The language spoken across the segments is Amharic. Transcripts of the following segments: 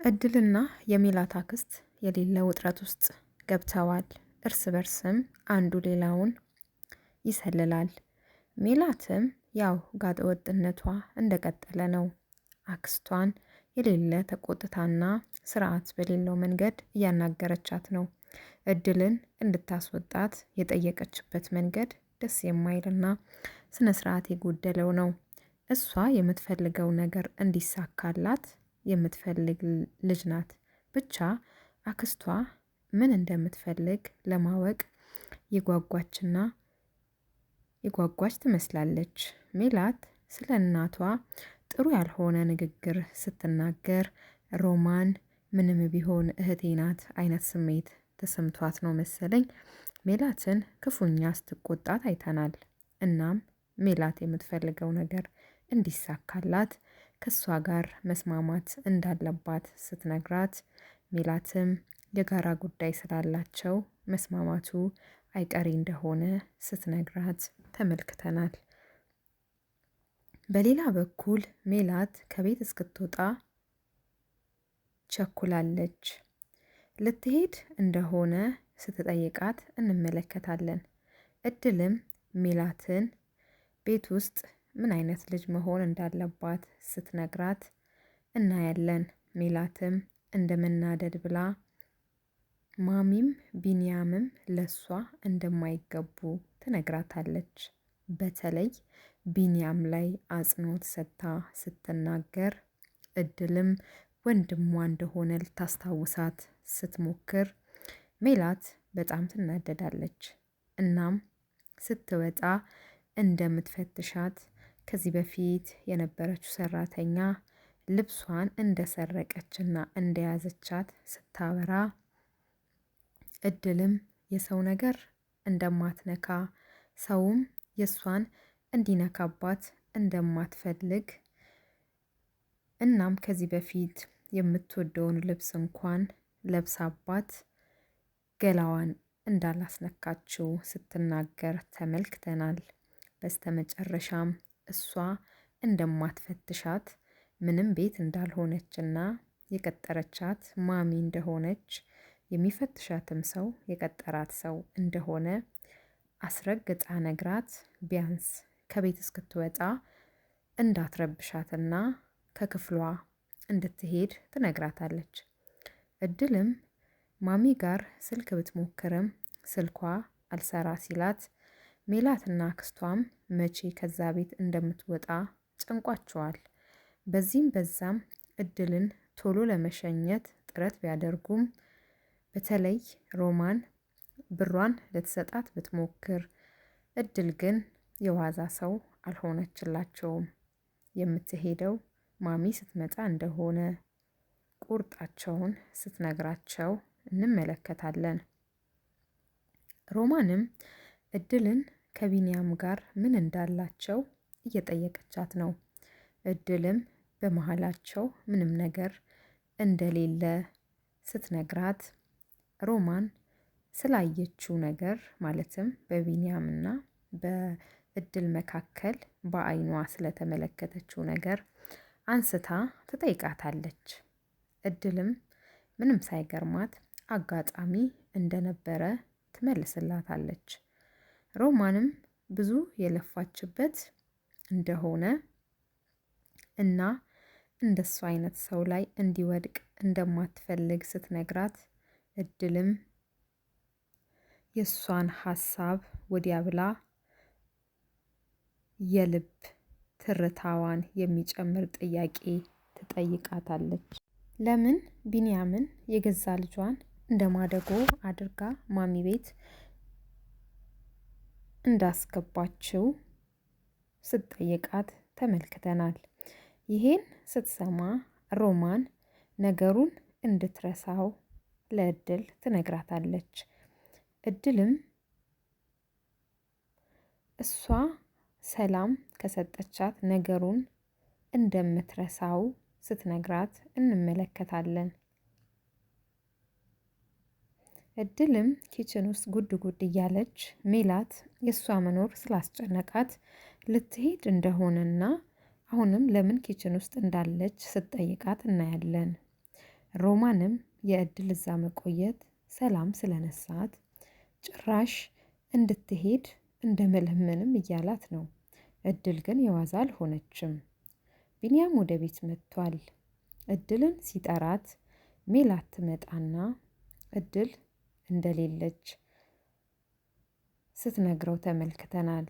እድልና የሜላት አክስት የሌለ ውጥረት ውስጥ ገብተዋል። እርስ በርስም አንዱ ሌላውን ይሰልላል። ሜላትም ያው ጋጠ ወጥነቷ እንደቀጠለ ነው። አክስቷን የሌለ ተቆጥታና ስርዓት በሌለው መንገድ እያናገረቻት ነው። እድልን እንድታስወጣት የጠየቀችበት መንገድ ደስ የማይልና ስነ ስርዓት የጎደለው ነው። እሷ የምትፈልገው ነገር እንዲሳካላት የምትፈልግ ልጅ ናት። ብቻ አክስቷ ምን እንደምትፈልግ ለማወቅ የጓጓችና የጓጓች ትመስላለች። ሜላት ስለ እናቷ ጥሩ ያልሆነ ንግግር ስትናገር ሮማን ምንም ቢሆን እህቴ ናት አይነት ስሜት ተሰምቷት ነው መሰለኝ ሜላትን ክፉኛ ስትቆጣት አይተናል። እናም ሜላት የምትፈልገው ነገር እንዲሳካላት ከእሷ ጋር መስማማት እንዳለባት ስትነግራት ሜላትም የጋራ ጉዳይ ስላላቸው መስማማቱ አይቀሬ እንደሆነ ስትነግራት ተመልክተናል። በሌላ በኩል ሜላት ከቤት እስክትወጣ ቸኩላለች። ልትሄድ እንደሆነ ስትጠይቃት እንመለከታለን። እድልም ሜላትን ቤት ውስጥ ምን አይነት ልጅ መሆን እንዳለባት ስትነግራት እናያለን። ሜላትም እንደመናደድ ብላ ማሚም ቢንያምም ለሷ እንደማይገቡ ትነግራታለች። በተለይ ቢንያም ላይ አጽንኦት ሰጥታ ስትናገር እድልም ወንድሟ እንደሆነ ልታስታውሳት ስትሞክር ሜላት በጣም ትናደዳለች። እናም ስትወጣ እንደምትፈትሻት ከዚህ በፊት የነበረችው ሰራተኛ ልብሷን እንደሰረቀችና እንደያዘቻት ስታወራ እድልም የሰው ነገር እንደማትነካ ሰውም የሷን እንዲነካባት እንደማትፈልግ እናም ከዚህ በፊት የምትወደውን ልብስ እንኳን ለብሳባት ገላዋን እንዳላስነካችው ስትናገር ተመልክተናል። በስተመጨረሻም እሷ እንደማትፈትሻት ምንም ቤት እንዳልሆነችና የቀጠረቻት ማሚ እንደሆነች የሚፈትሻትም ሰው የቀጠራት ሰው እንደሆነ አስረግጣ ነግራት ቢያንስ ከቤት እስክትወጣ እንዳትረብሻትና ከክፍሏ እንድትሄድ ትነግራታለች። እድልም ማሚ ጋር ስልክ ብትሞክርም ስልኳ አልሰራ ሲላት ሜላትና አክስቷም መቼ ከዛ ቤት እንደምትወጣ ጨንቋቸዋል። በዚህም በዛም እድልን ቶሎ ለመሸኘት ጥረት ቢያደርጉም በተለይ ሮማን ብሯን ልትሰጣት ብትሞክር እድል ግን የዋዛ ሰው አልሆነችላቸውም። የምትሄደው ማሚ ስትመጣ እንደሆነ ቁርጣቸውን ስትነግራቸው እንመለከታለን። ሮማንም እድልን ከቢንያም ጋር ምን እንዳላቸው እየጠየቀቻት ነው። እድልም በመሃላቸው ምንም ነገር እንደሌለ ስትነግራት ሮማን ስላየችው ነገር ማለትም በቢንያምና በእድል መካከል በአይኗ ስለተመለከተችው ነገር አንስታ ትጠይቃታለች። እድልም ምንም ሳይገርማት አጋጣሚ እንደነበረ ትመልስላታለች። ሮማንም ብዙ የለፋችበት እንደሆነ እና እንደሱ አይነት ሰው ላይ እንዲወድቅ እንደማትፈልግ ስትነግራት እድልም የሷን ሀሳብ ወዲያ ብላ የልብ ትርታዋን የሚጨምር ጥያቄ ትጠይቃታለች። ለምን ቢንያምን የገዛ ልጇን እንደማደጎ አድርጋ ማሚ ቤት እንዳስገባችው ስትጠይቃት ተመልክተናል። ይሄን ስትሰማ ሮማን ነገሩን እንድትረሳው ለእድል ትነግራታለች። እድልም እሷ ሰላም ከሰጠቻት ነገሩን እንደምትረሳው ስትነግራት እንመለከታለን። እድልም ኪችን ውስጥ ጉድ ጉድ እያለች ሜላት የእሷ መኖር ስላስጨነቃት ልትሄድ እንደሆነና አሁንም ለምን ኪችን ውስጥ እንዳለች ስትጠይቃት እናያለን። ሮማንም የእድል እዛ መቆየት ሰላም ስለነሳት ጭራሽ እንድትሄድ እንደመለመንም እያላት ነው። እድል ግን የዋዛ አልሆነችም። ቢንያም ወደ ቤት መጥቷል። እድልን ሲጠራት ሜላት ትመጣና እድል እንደሌለች ስትነግረው ተመልክተናል።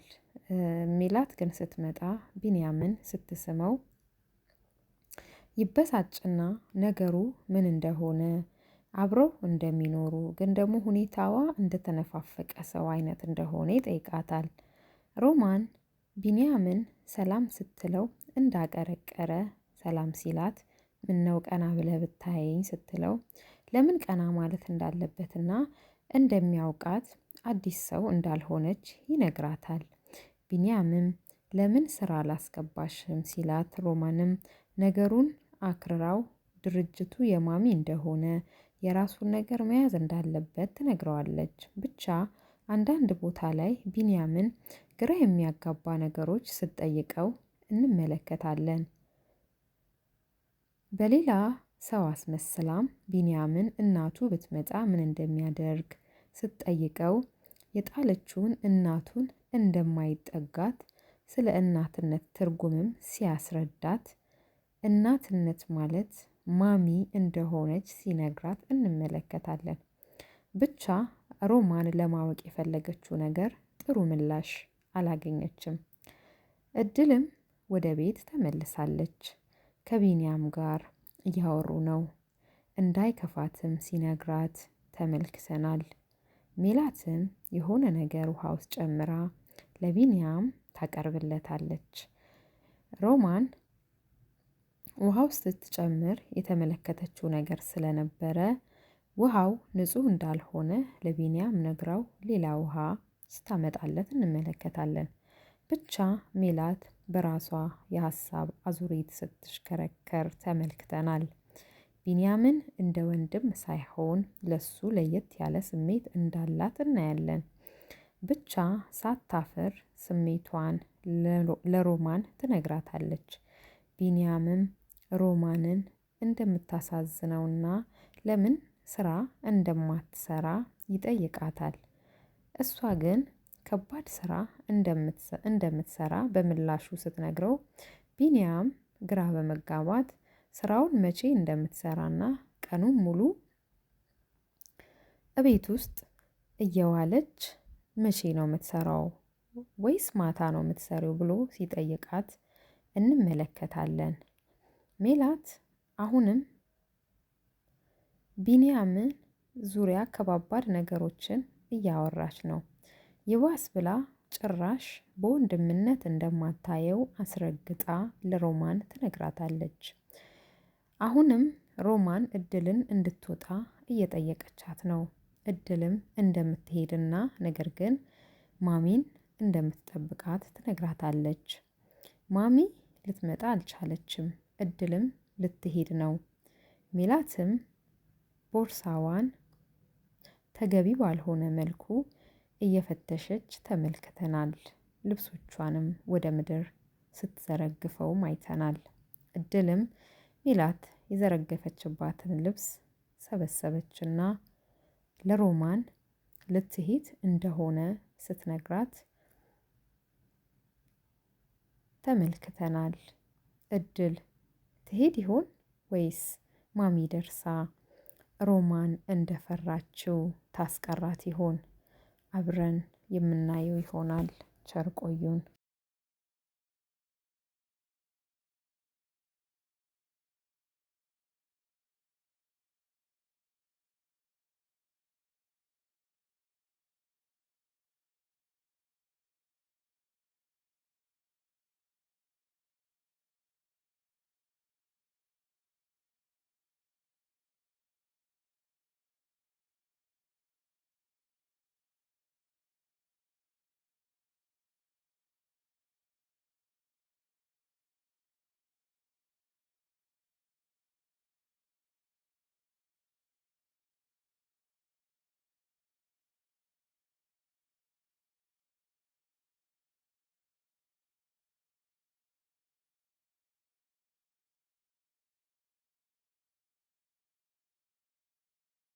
ሜላት ግን ስትመጣ ቢንያምን ስትስመው ይበሳጭና ነገሩ ምን እንደሆነ አብረው እንደሚኖሩ ግን ደግሞ ሁኔታዋ እንደተነፋፈቀ ሰው አይነት እንደሆነ ይጠይቃታል። ሮማን ቢንያምን ሰላም ስትለው እንዳቀረቀረ ሰላም ሲላት ምነው ቀና ብለህ ብታየኝ ስትለው ለምን ቀና ማለት እንዳለበትና እንደሚያውቃት አዲስ ሰው እንዳልሆነች ይነግራታል። ቢንያምም ለምን ስራ አላስገባሽም ሲላት ሮማንም ነገሩን አክርራው ድርጅቱ የማሚ እንደሆነ የራሱን ነገር መያዝ እንዳለበት ትነግረዋለች። ብቻ አንዳንድ ቦታ ላይ ቢንያምን ግራ የሚያጋባ ነገሮች ስትጠይቀው እንመለከታለን። በሌላ ሰው አስመስላም ቢንያምን እናቱ ብትመጣ ምን እንደሚያደርግ ስትጠይቀው የጣለችውን እናቱን እንደማይጠጋት ስለ እናትነት ትርጉምም ሲያስረዳት እናትነት ማለት ማሚ እንደሆነች ሲነግራት እንመለከታለን። ብቻ ሮማን ለማወቅ የፈለገችው ነገር ጥሩ ምላሽ አላገኘችም። እድልም ወደ ቤት ተመልሳለች። ከቢንያም ጋር እያወሩ ነው። እንዳይከፋትም ሲነግራት ተመልክተናል። ሜላትም የሆነ ነገር ውሃ ውስጥ ጨምራ ለቢንያም ታቀርብለታለች። ሮማን ውሃ ውስጥ ስትጨምር የተመለከተችው ነገር ስለነበረ ውሃው ንጹህ እንዳልሆነ ለቢንያም ነግራው ሌላ ውሃ ስታመጣለት እንመለከታለን። ብቻ ሜላት በራሷ የሀሳብ አዙሪት ስትሽከረከር ተመልክተናል። ቢንያምን እንደ ወንድም ሳይሆን ለሱ ለየት ያለ ስሜት እንዳላት እናያለን። ብቻ ሳታፍር ስሜቷን ለሮማን ትነግራታለች። ቢንያምም ሮማንን እንደምታሳዝነውና ለምን ስራ እንደማትሰራ ይጠይቃታል። እሷ ግን ከባድ ስራ እንደምትሰራ በምላሹ ስትነግረው ቢንያም ግራ በመጋባት ስራውን መቼ እንደምትሰራና ቀኑን ሙሉ እቤት ውስጥ እየዋለች መቼ ነው የምትሰራው ወይስ ማታ ነው የምትሰሪው ብሎ ሲጠይቃት እንመለከታለን። ሜላት አሁንም ቢንያምን ዙሪያ ከባባድ ነገሮችን እያወራች ነው። ይባስ ብላ ጭራሽ በወንድምነት እንደማታየው አስረግጣ ለሮማን ትነግራታለች። አሁንም ሮማን እድልን እንድትወጣ እየጠየቀቻት ነው። እድልም እንደምትሄድና ነገር ግን ማሚን እንደምትጠብቃት ትነግራታለች። ማሚ ልትመጣ አልቻለችም። እድልም ልትሄድ ነው። ሜላትም ቦርሳዋን ተገቢ ባልሆነ መልኩ እየፈተሸች ተመልክተናል። ልብሶቿንም ወደ ምድር ስትዘረግፈውም አይተናል። እድልም ሜላት የዘረገፈችባትን ልብስ ሰበሰበችና ለሮማን ልትሄድ እንደሆነ ስትነግራት ተመልክተናል። እድል ትሄድ ይሆን ወይስ ማሚ ደርሳ ሮማን እንደፈራችው ታስቀራት ይሆን? አብረን የምናየው ይሆናል። ቸር ቆዩን።